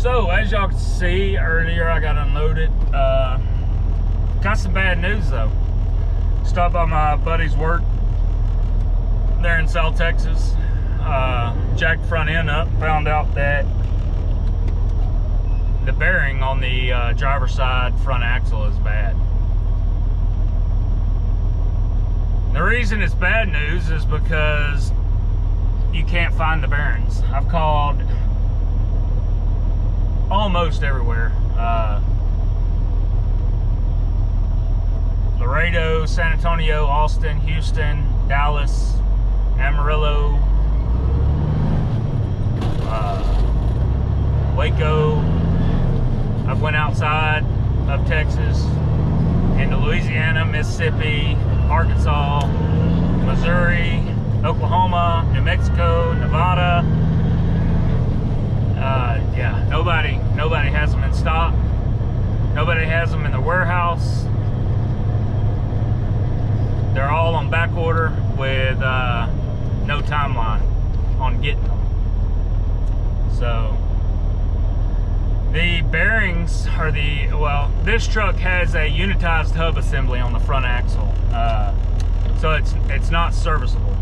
So as y'all can see earlier, I got unloaded. Got some bad news though. Stopped by my buddy's work there in South Texas. Jacked the front end up, found out that the bearing on the driver's side front axle is bad. The reason it's bad news is because you can't find the bearings. I've called almost everywhere. Laredo, San Antonio, Austin, Houston, Dallas, Amarillo, Waco. I've went outside of Texas into Louisiana, Mississippi, Arkansas, Missouri, Oklahoma, New Mexico, Nevada. Yeah, nobody has them in stock. Nobody has them in the warehouse. They're all on back order with no timeline on getting them. So the bearings are this truck has a unitized hub assembly on the front axle, so it's not serviceable.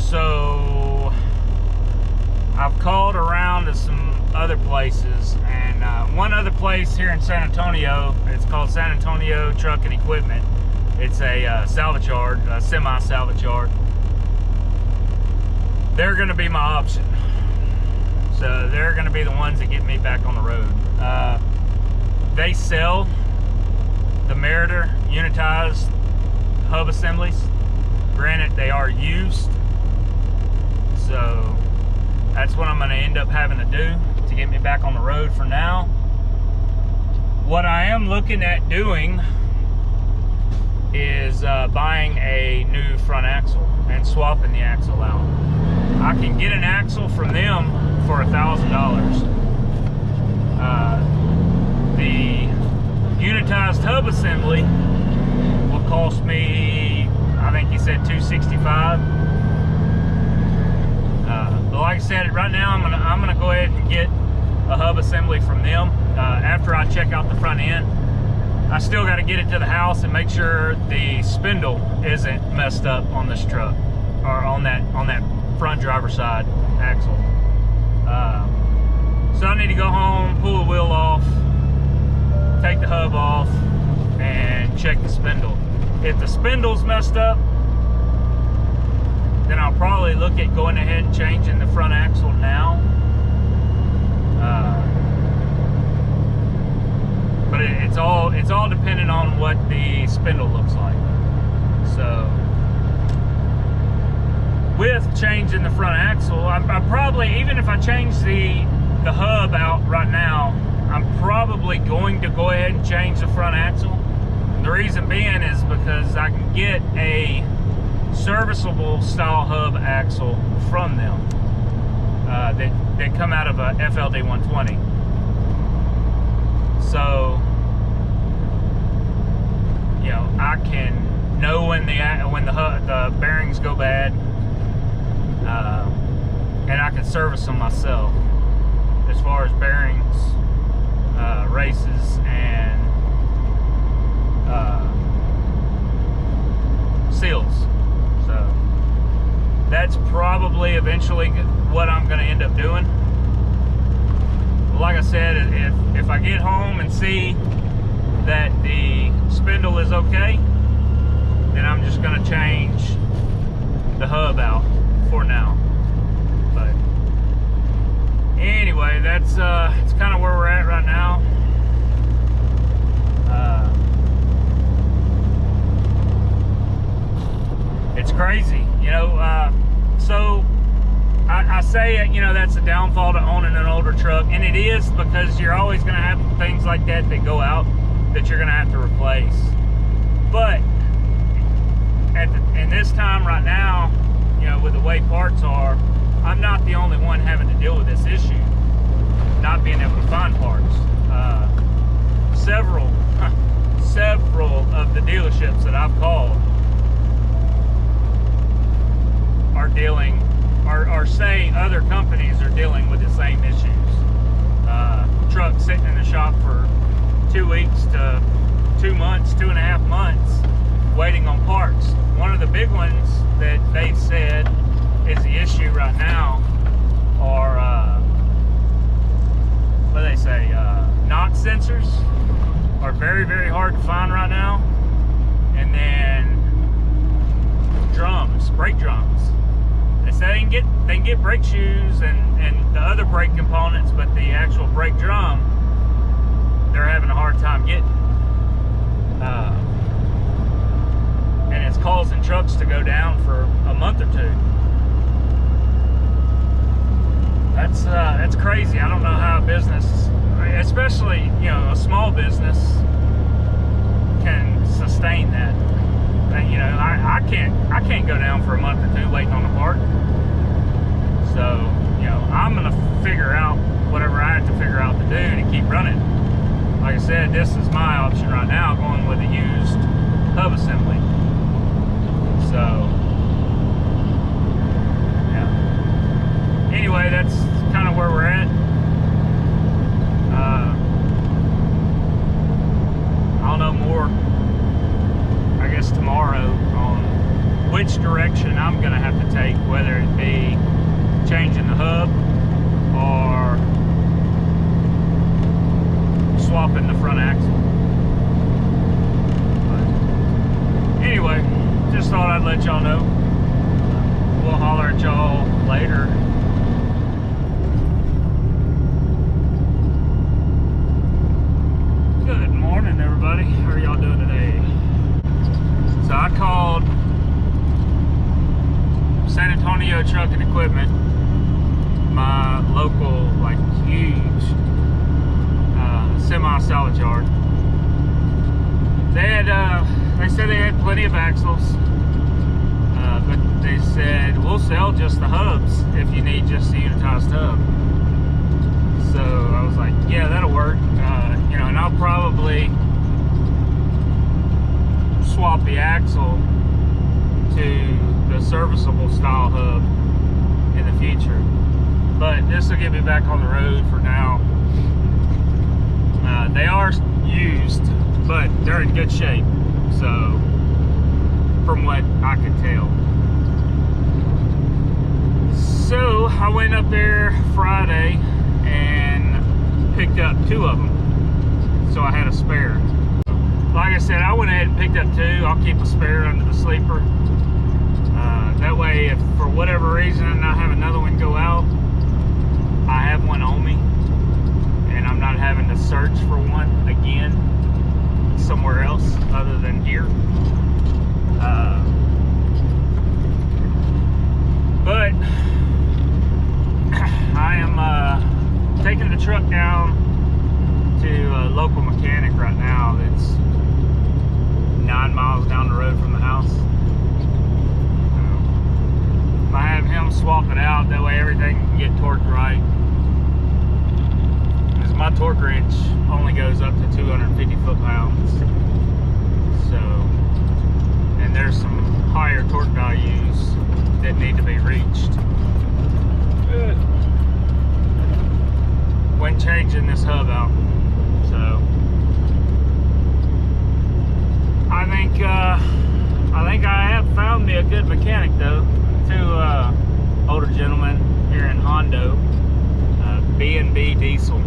So I've called around to some other places, and one other place here in San Antonio, it's called San Antonio Truck and Equipment. It's a salvage yard, a semi-salvage yard. They're going to be my option. So they're going to be the ones that get me back on the road. They sell the Meritor unitized hub assemblies. Granted, they are used. So that's what I'm going to end up having to do to get me back on the road for now. What I am looking at doing is buying a new front axle and swapping the axle out. I can get an axle from them for $1,000. The unitized hub assembly will cost me, I think he said $265. But like I said, right now I'm gonna go ahead and get a hub assembly from them. After I check out the front end, I still got to get it to the house and make sure the spindle isn't messed up on this truck, or on that front driver's side axle. So I need to go home, pull the wheel off, take the hub off, and check the spindle. If the spindle's messed up, then I'll probably look at going ahead and changing the front axle now. But it's all dependent on what the spindle looks like. So with changing the front axle, I probably, even if I change the hub out right now, I'm probably going to go ahead and change the front axle. And the reason being is because I can get a serviceable style hub axle from them that come out of a FLD 120. So, you know, I can know when the bearings go bad, and I can service them myself as far as bearings, races, and seals. So that's probably eventually what I'm going to end up doing. Like I said, if I get home and see that the spindle is okay, then I'm just going to change the hub out for now. But anyway, that's it's kind of where we're at right now. It's crazy, you know. So I say, you know, that's a downfall to owning an older truck, and it is, because you're always going to have things like that go out that you're going to have to replace. But in this time right now, you know, with the way parts are, I'm not the only one having to deal with this issue, not being able to find parts. Several of the dealerships that I've called are dealing or say other companies are dealing with the same issues. Trucks sitting in the shop for 2 weeks to 2 months, 2.5 months, waiting on parts. One of the big ones that they've said is the issue right now are, what do they say, NOx sensors are very, very hard to find right now. And then drums, brake drums. They say they can get brake shoes and the other brake components, but the actual brake drum, they're having a hard time getting. And it's causing trucks to go down for a month or two. That's crazy. I don't know how a business, especially, you know, a small business, can sustain that. And, you know, I can't go down for a month or two waiting on a part. So, you know, I'm gonna figure out whatever I have to figure out to do to keep running. Like I said, this is my option right now, going with a used hub assembly. So, yeah. Anyway, that's kind of where we're at. I'll know more, I guess, tomorrow on which direction I'm gonna have to take, whether it be changing the hub or swapping the front axle. But anyway, just thought I'd let y'all know. We'll holler at y'all later. Good morning, everybody. How are y'all doing today? So I called San Antonio Trucking Equipment, my local, like, huge semi-salvage yard. They said they had plenty of axles, but they said, we'll sell just the hubs if you need just the unitized hub. So I was like, yeah, that'll work. You know, and I'll probably swap the axle to the serviceable style hub in the future. But this will get me back on the road for now. They are used, but they're in good shape. So, from what I could tell. So, I went up there Friday and picked up 2 of them. So I had a spare. Like I said, I went ahead and picked up 2. I'll keep a spare under the sleeper. That way, if for whatever reason I have another one go out, I have one on me, and I'm not having to search for one again somewhere else other than here. But I am taking the truck down to a local mechanic right now that's 9 miles down the road from the house. I have him swap it out, that way everything can get torqued right. Because my torque wrench only goes up to 250 foot-pounds. So, and there's some higher torque values that need to be reached when changing this hub out. So, I think I have found me a good mechanic though. 2 older gentlemen here in Hondo, B&B Diesel,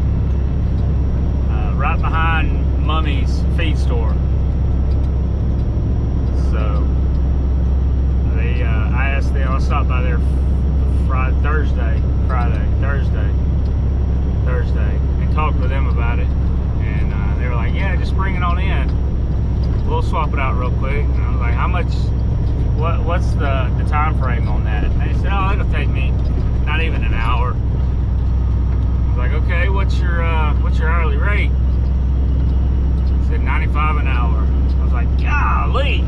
right behind Mummy's feed store. So they, I asked them, I'll stop by there Thursday, and talk with them about it, and they were like, yeah, just bring it on in, we'll swap it out real quick. And I was like, how much? What's the time frame on that? And they said, oh, it'll take me not even an hour. I was like, okay, what's your hourly rate? They said $95 an hour. I was like, golly,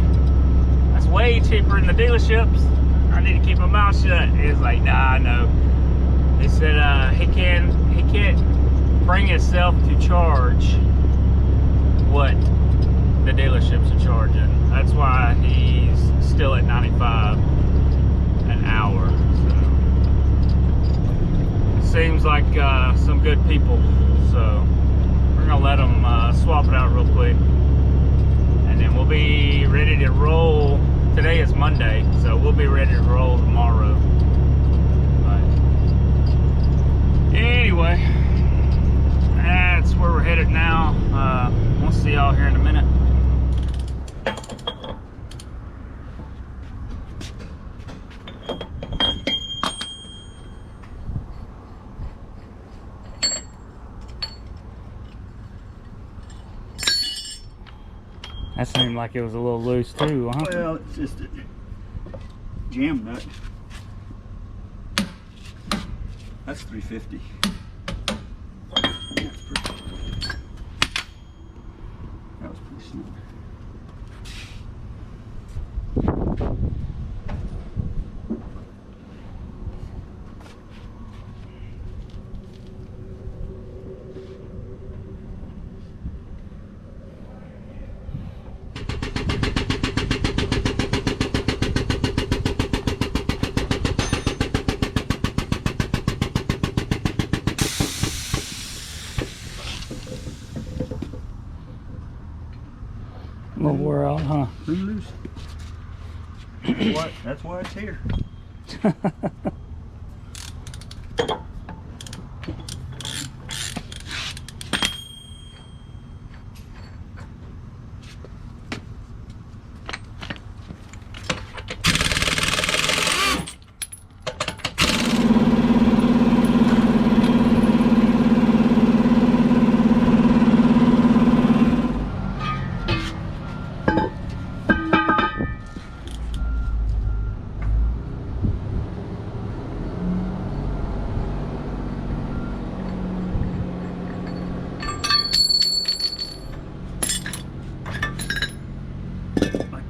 that's way cheaper than the dealerships. I need to keep my mouth shut. He was like, nah, no. He said he can't bring himself to charge what the dealerships are charging. That's why he's still at $95 an hour. So seems like some good people, so we're gonna let them swap it out real quick, and then we'll be ready to roll. Today is Monday, so we'll be ready to roll tomorrow. But anyway, that's where we're headed now. We'll see y'all here in a minute. That seemed like it was a little loose too, huh? Well, it's just a jam nut. That's 350. That's pretty. That was pretty smooth. A little wore out, huh? Pretty loose. That's why it's here.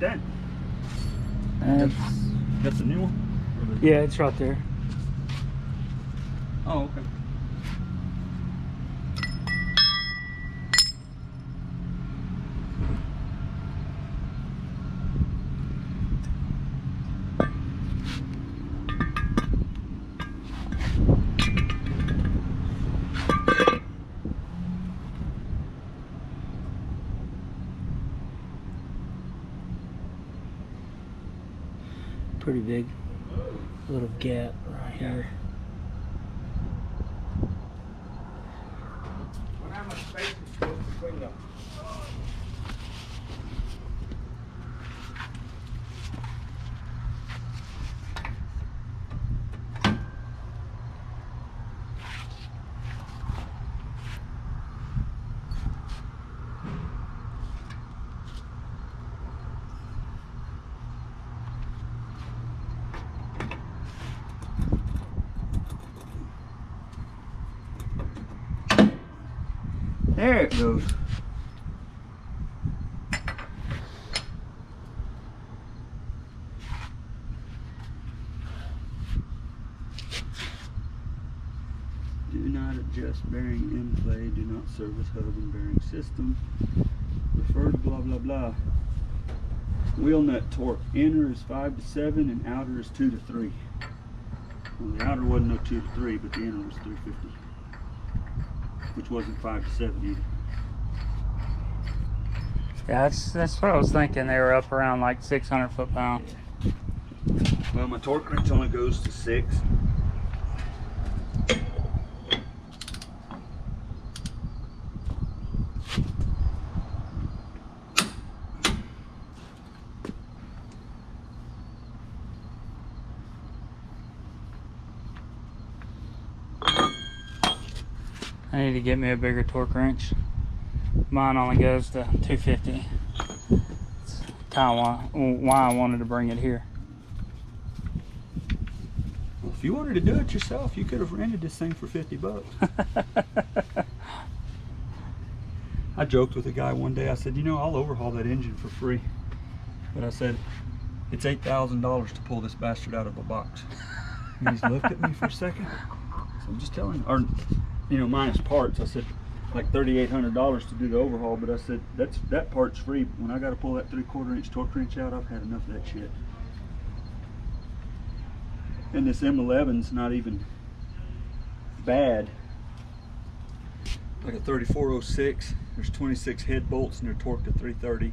That. That's a new one? Yeah, it's right there. Oh, okay. Pretty big little gap right here. How much space is between them? There it goes. Do not adjust bearing in play. Do not service hub and bearing system. Refer to blah blah blah. Wheel nut torque. Inner is 5 to 7 and outer is 2 to 3. Well, the outer wasn't no 2 to 3, but the inner was 350. Which wasn't 5 to 7 either. Yeah, that's what I was thinking. They were up around like 600 foot-pound. Well, my torque wrench only goes to 6. I need to get me a bigger torque wrench. Mine only goes to 250. That's kind of why I wanted to bring it here. Well, if you wanted to do it yourself, you could have rented this thing for 50 bucks. I joked with a guy one day. I said, you know, I'll overhaul that engine for free. But I said, it's $8,000 to pull this bastard out of a box. And he's looked at me for a second. So I'm just telling him, or, you know, minus parts. I said, like $3,800 to do the overhaul, but I said, that part's free. When I got to pull that 3/4 inch torque wrench out, I've had enough of that shit. And this M11's not even bad, like a 3406, there's 26 head bolts and they're torqued to 330.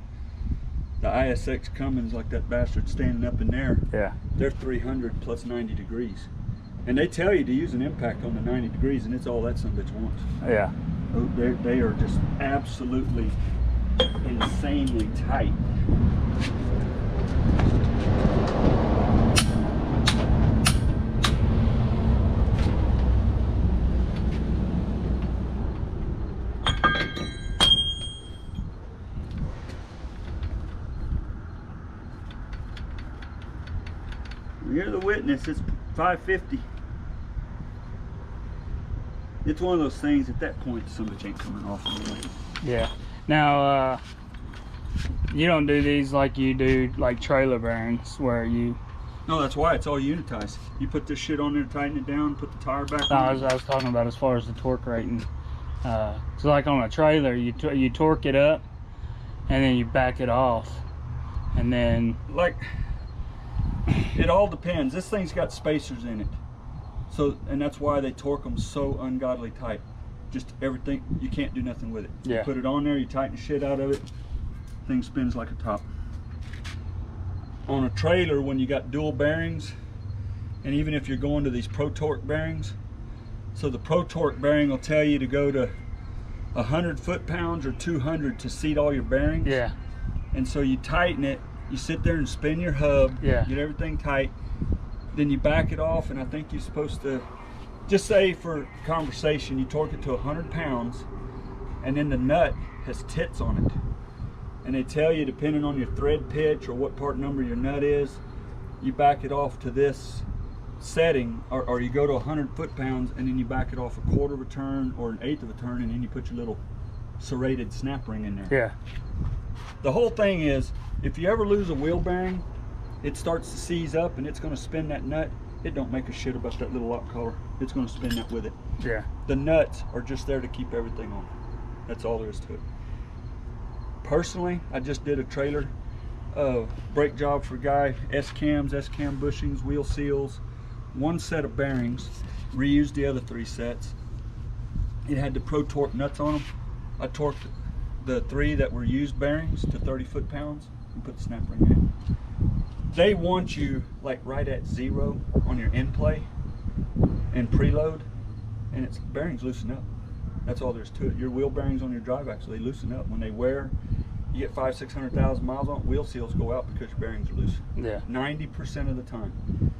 The ISX Cummins, like that bastard standing up in there, Yeah. they're 300 plus 90 degrees. And they tell you to use an impact on the 90 degrees, and it's all that son of a bitch wants. Yeah. They are just absolutely insanely tight. You're the witness. It's 550. It's one of those things at that point some bitch ain't coming off anyway. Yeah. Now, you don't do these like you do like trailer bearings where you... No, that's why it's all unitized. You put this shit on there, tighten it down, put the tire back on. I was talking about as far as the torque rating. So like on a trailer, you torque it up and then you back it off, and then... Like, it all depends. This thing's got spacers in it. So, and that's why they torque them so ungodly tight. Just everything, you can't do nothing with it. Yeah. You put it on there, you tighten the shit out of it, thing spins like a top. On a trailer, when you got dual bearings, and even if you're going to these Pro Torque bearings, so the Pro Torque bearing will tell you to go to 100 foot-pounds or 200 to seat all your bearings. Yeah. And so you tighten it, you sit there and spin your hub, Yeah. get everything tight, then you back it off, and I think you're supposed to, just say for conversation, you torque it to 100 pounds, and then the nut has tits on it. And they tell you, depending on your thread pitch or what part number your nut is, you back it off to this setting, or you go to 100 foot-pounds, and then you back it off a quarter of a turn or an eighth of a turn, and then you put your little serrated snap ring in there. Yeah. The whole thing is, if you ever lose a wheel bearing, it starts to seize up and it's going to spin that nut. It don't make a shit about that little lock collar. It's going to spin that with it. Yeah. The nuts are just there to keep everything on. That's all there is to it. Personally, I just did a trailer brake job for a guy, S-cams, S-cam bushings, wheel seals, one set of bearings, reused the other 3 sets. It had the Pro Torque nuts on them. I torqued the 3 that were used bearings to 30 foot-pounds and put the snap ring in it. They want you like right at 0 on your end play and preload, and it's bearings loosen up. That's all there's to it. Your wheel bearings on your drive axle, they loosen up. When they wear, you get 500-600,000 miles on it, wheel seals go out because your bearings are loose. Yeah. 90% of the time.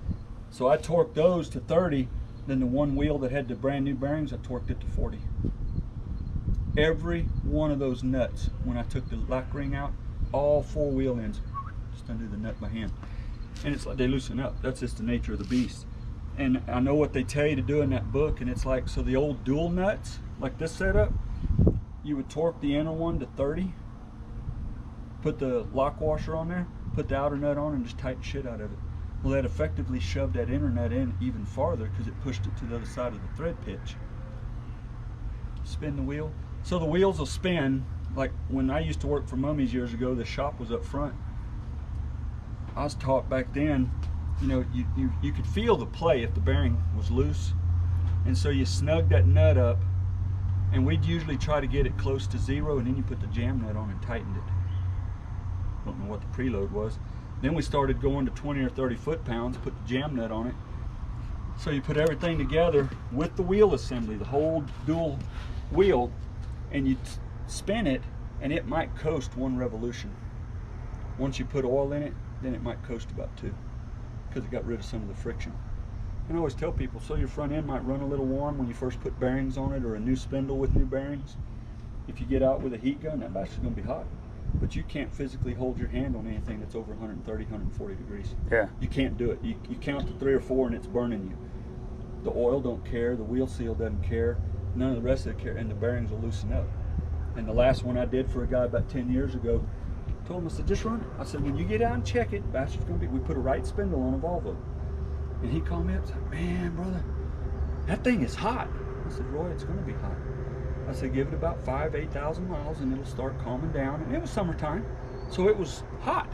So I torqued those to 30, then the one wheel that had the brand new bearings, I torqued it to 40. Every one of those nuts, when I took the lock ring out, all 4 wheel ends, just undo the nut by hand. And it's like they loosen up. That's just the nature of the beast. And I know what they tell you to do in that book, and it's like, so the old dual nuts, like this setup, you would torque the inner one to 30, put the lock washer on there, put the outer nut on, and just tighten shit out of it. Well, that effectively shoved that inner nut in even farther because it pushed it to the other side of the thread pitch. Spin the wheel. So the wheels will spin. Like when I used to work for Mummies years ago, the shop was up front. I was taught back then, you know, you could feel the play if the bearing was loose. And so you snug that nut up, and we'd usually try to get it close to 0, and then you put the jam nut on and tightened it. Don't know what the preload was. Then we started going to 20 or 30 foot-pounds, put the jam nut on it. So you put everything together with the wheel assembly, the whole dual wheel, and you spin it, and it might coast 1 revolution. Once you put oil in it, then it might coast about 2, because it got rid of some of the friction. And I always tell people, so your front end might run a little warm when you first put bearings on it, or a new spindle with new bearings. If you get out with a heat gun, that batch is going to be hot. But you can't physically hold your hand on anything that's over 130, 140 degrees. Yeah. You can't do it. You count to 3 or 4 and it's burning you. The oil don't care, the wheel seal doesn't care, none of the rest of it care, and the bearings will loosen up. And the last one I did for a guy about 10 years ago, told him, I said, just run it. I said, when you get out and check it, bastard's gonna be, we put a right spindle on a Volvo. And he called me up and said, man, brother, that thing is hot. I said, Roy, it's gonna be hot. I said, give it about 8,000 miles and it'll start calming down. And it was summertime, so it was hot.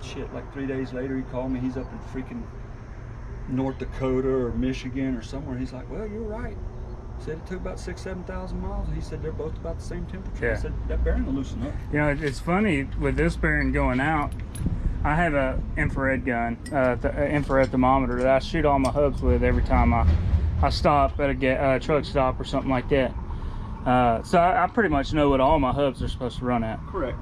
Shit, like 3 days later, he called me. He's up in freaking North Dakota or Michigan or somewhere. He's like, well, you're right. Said it took about 6,000-7,000 miles. And he said they're both about the same temperature. Yeah. I said that bearing will loosen up. You know, it's funny with this bearing going out. I have a infrared gun, infrared thermometer that I shoot all my hubs with every time I stop at a truck stop or something like that. So I pretty much know what all my hubs are supposed to run at. Correct.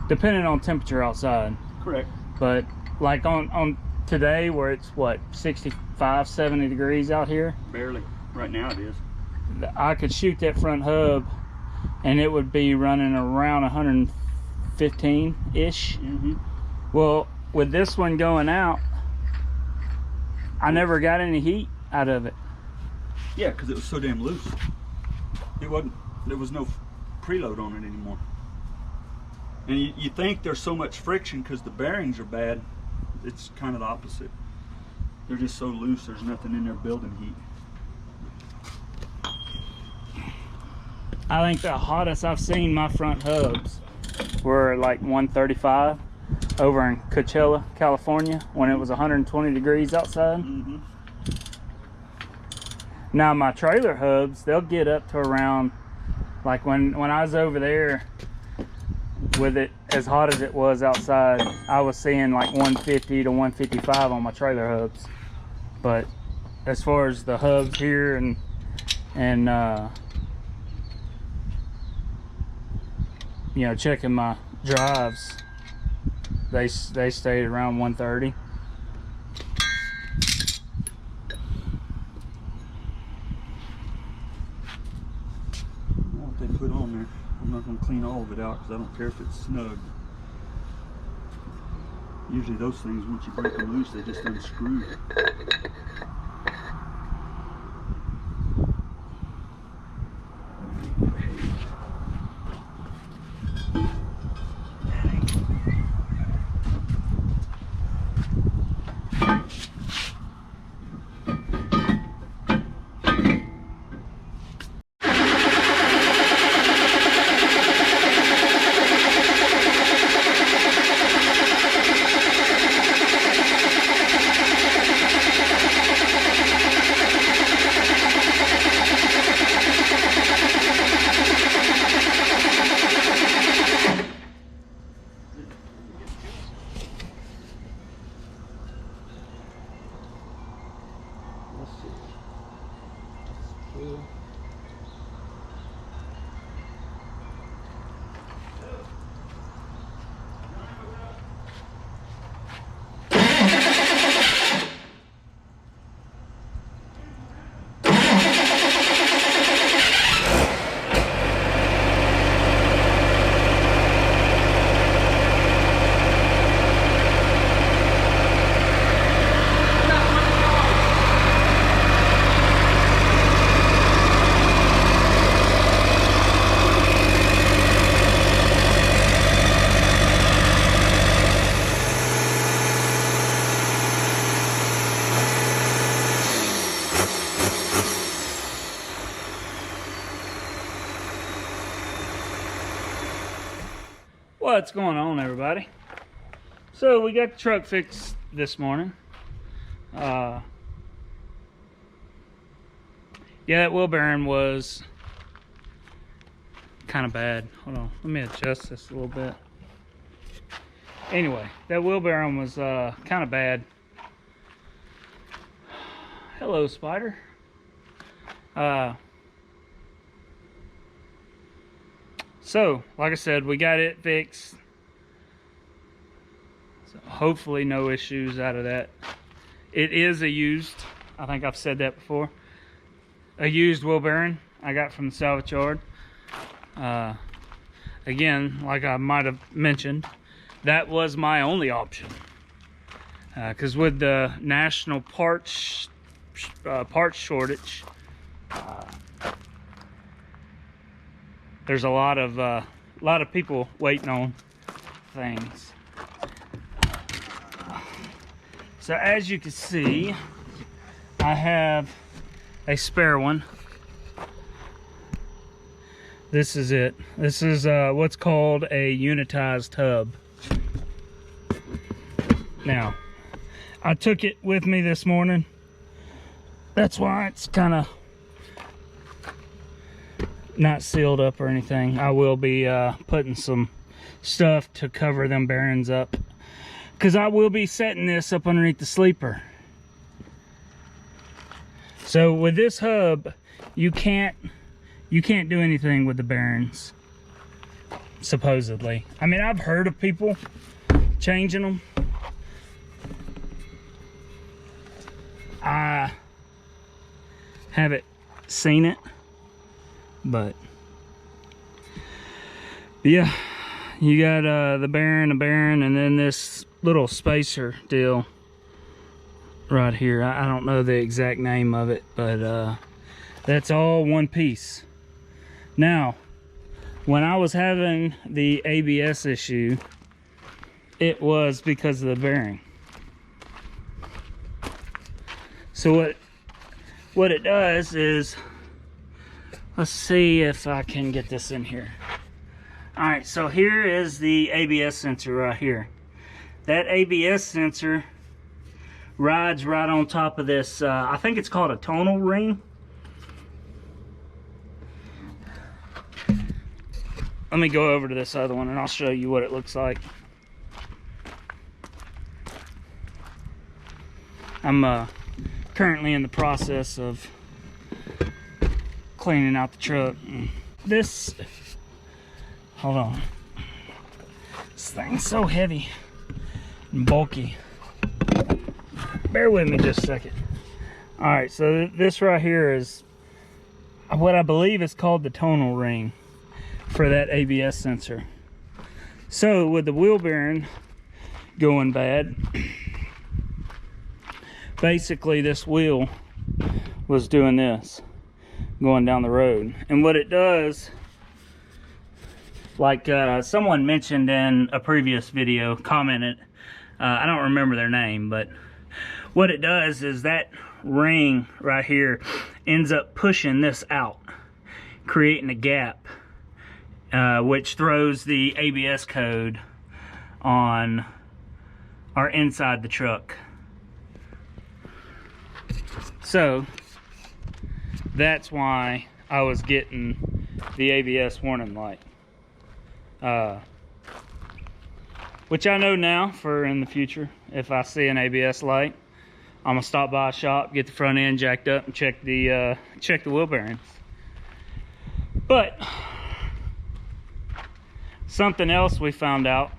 Depending on temperature outside. Correct. But like on today where it's what, 65, 70 degrees out here. Barely. Right now it is. I could shoot that front hub and it would be running around 115-ish. Well, with this one going out, I never got any heat out of it. Yeah, because it was so damn loose. There was no preload on it anymore. And you think there's so much friction because the bearings are bad. It's kind of the opposite. They're just so loose, there's nothing in there building heat. I think the hottest I've seen my front hubs were like 135 over in Coachella, California, when it was 120 degrees outside. Now my trailer hubs, they'll get up to around, like when I was over there with it as hot as it was outside, I was seeing like 150 to 155 on my trailer hubs. But as far as the hubs here and you know, checking my drives, they stayed around 130. What they put on there, I'm not going to clean all of it out because I don't care if it's snug. Usually those things, once you break them loose, they just unscrew. What's going on, everybody? So we got the truck fixed this morning. Yeah, that wheel bearing was kind of bad. Hold on, let me adjust this a little bit. Anyway, that wheel bearing was kind of bad. Hello, Spider. So, like I said, we got it fixed. So hopefully no issues out of that. It is a used, I think I've said that before, a used wheel bearing I got from the salvage yard. Again, like I might have mentioned, that was my only option. Because with the national parts shortage, there's a lot of people waiting on things. So as you can see, I have a spare one. This is it. This is what's called a unitized hub. Now, I took it with me this morning. That's why it's kind of not sealed up or anything. I will be putting some stuff to cover them bearings up, because I will be setting this up underneath the sleeper. So with this hub, you can't do anything with the bearings, supposedly. I mean, I've heard of people changing them. I haven't seen it, but yeah, you got the bearing, and then this little spacer deal right here. I don't know the exact name of it, but that's all one piece. Now, when I was having the ABS issue, it was because of the bearing. So what it does is, let's see if I can get this in here. All right, so here is the ABS sensor right here. That ABS sensor rides right on top of this, I think it's called a tonal ring. Let me go over to this other one and I'll show you what it looks like. I'm currently in the process of cleaning out the truck. This, hold on, this thing's so heavy and bulky. Bear with me just a second. All right, so this right here is what I believe is called the tonal ring for that ABS sensor. So with the wheel bearing going bad, basically this wheel was doing this, going down the road. And what it does, like someone mentioned in a previous video, commented, I don't remember their name, but what it does is that ring right here ends up pushing this out, creating a gap, which throws the ABS code on or inside the truck. So that's why I was getting the ABS warning light, which I know now for in the future, if I see an ABS light, I'm gonna stop by a shop, get the front end jacked up, and check the wheel bearings. But something else we found out.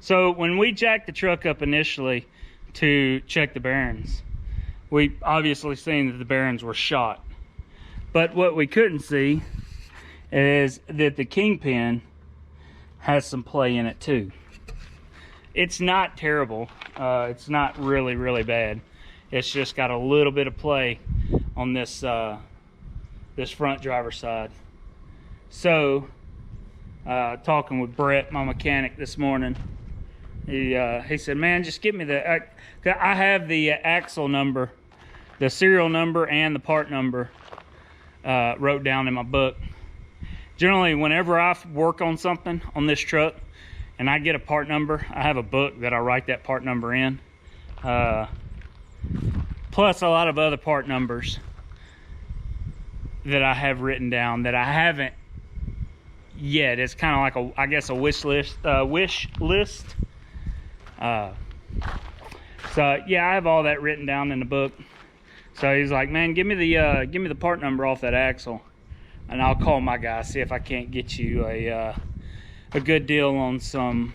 So when we jacked the truck up initially to check the bearings, we obviously seen that the bearings were shot. But what we couldn't see is that the kingpin has some play in it too. It's not terrible. It's not really bad. It's just got a little bit of play on this this front driver's side. So talking with Brett, my mechanic, this morning, he said, man, just give me the, I have the axle number, the serial number and the part number wrote down in my book. Generally, whenever I work on something on this truck and I get a part number, I have a book that I write that part number in. Plus a lot of other part numbers that I have written down that I haven't yet. It's kind of like a, I guess, a wish list. So yeah, I have all that written down in the book. So he's like, man, give me the part number off that axle, and I'll call my guy, see if I can't get you a good deal on some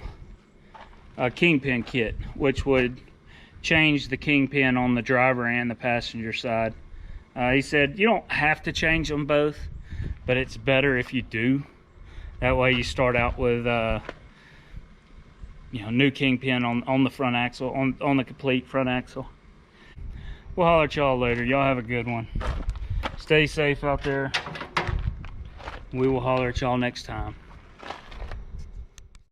kingpin kit, which would change the kingpin on the driver and the passenger side. He said you don't have to change them both, but it's better if you do. That way you start out with you know, new kingpin on the front axle, on the complete front axle. We'll holler at y'all later. Y'all have a good one. Stay safe out there. We will holler at y'all next time.